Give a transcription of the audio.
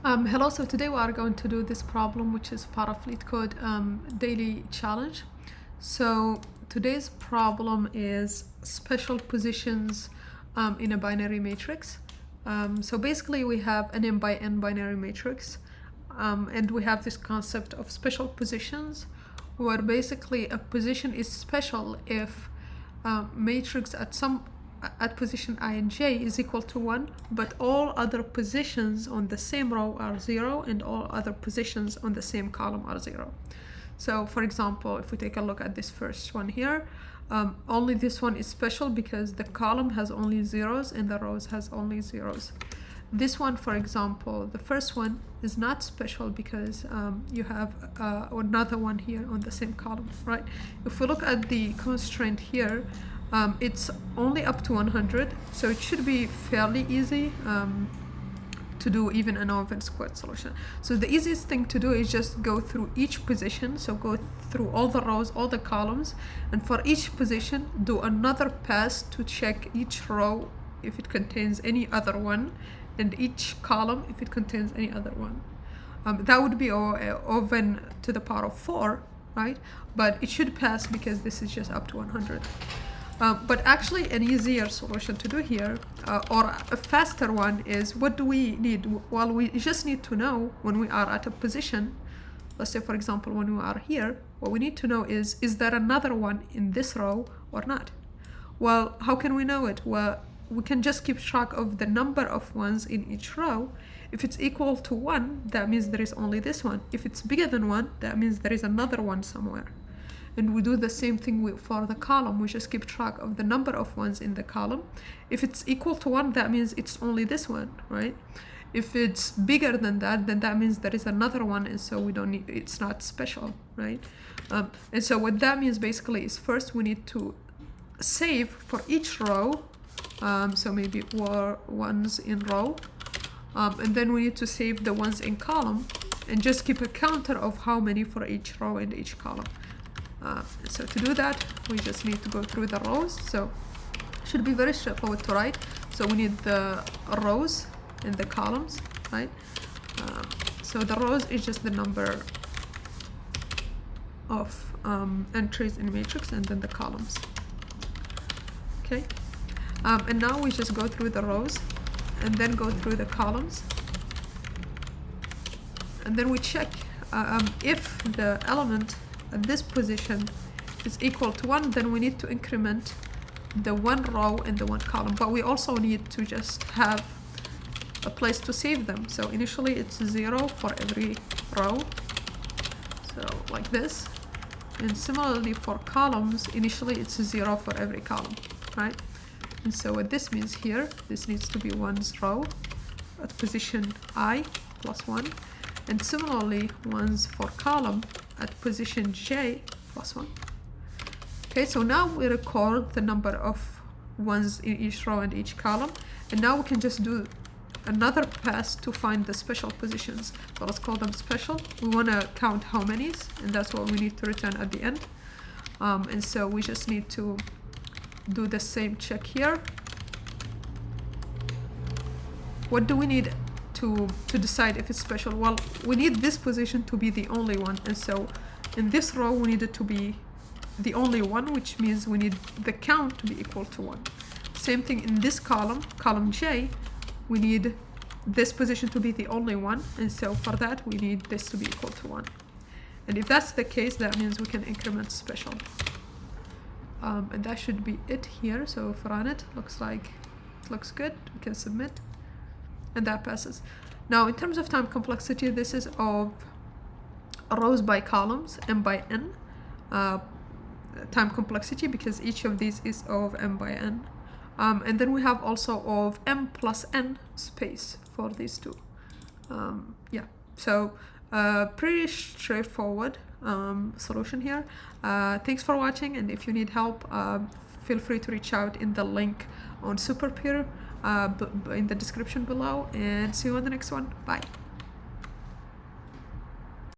Hello, so today we are going to do this problem which is part of Leetcode daily challenge. So today's problem is special positions in a binary matrix. So basically we have an m by n binary matrix and we have this concept of special positions where basically a position is special if matrix at position I and j is equal to 1, but all other positions on the same row are 0 and all other positions on the same column are 0. So for example, if we take a look at this first one here, only this one is special because the column has only zeros and the rows has only zeros. This one, for example, the first one is not special because you have another one here on the same column, right? If we look at the constraint here, it's only up to 100, so it should be fairly easy to do even an oven squared solution. So the easiest thing to do is just go through each position, so go through all the rows, all the columns, and for each position do another pass to check each row if it contains any other one, and each column if it contains any other one. That would be oven to the power of 4, right? But it should pass because this is just up to 100. But actually an easier solution to do here, or a faster one, is what do we need? Well, we just need to know when we are at a position, let's say for example when we are here, what we need to know is there another one in this row or not? Well, how can we know it? Well, we can just keep track of the number of ones in each row. If it's equal to 1, that means there is only this one. If it's bigger than 1, that means there is another one somewhere. And we do the same thing for the column. We just keep track of the number of ones in the column. If it's equal to 1, that means it's only this one, right? If it's bigger than that, then that means there is another one, and so we don't need, it's not special, right? And so what that means basically is first we need to save for each row, so maybe ones in row, and then we need to save the ones in column, and just keep a counter of how many for each row and each column. So to do that, we just need to go through the rows. So it should be very straightforward to write. So we need the rows and the columns, right? So the rows is just the number of entries in matrix, and then the columns. Okay, and now we just go through the rows and then go through the columns, and then we check if the element at this position is equal to 1, then we need to increment the one row and the one column, but we also need to just have a place to save them. So initially it's 0 for every row, so like this, and similarly for columns, initially it's 0 for every column, right? And so what this means here, this needs to be one's row at position I plus 1, and similarly ones for column at position j plus 1. Okay, so now we record the number of ones in each row and each column, and now we can just do another pass to find the special positions. So let's call them special. We want to count how many, and that's what we need to return at the end. And so we just need to do the same check here. What do we need to decide if it's special? Well, we need this position to be the only one, and so in this row we need it to be the only one, which means we need the count to be equal to 1. Same thing in this column, column j, we need this position to be the only one, and so for that we need this to be equal to 1. And if that's the case, that means we can increment special. And that should be it here. So if we run it, looks good, we can submit, and that passes. Now in terms of time complexity, this is of rows by columns, m by n time complexity, because each of these is of m by n, and then we have also of m plus n space for these two. Yeah, so pretty straightforward solution here. Thanks for watching, and if you need help, feel free to reach out in the link on SuperPeer in the description below, and see you on the next one. Bye.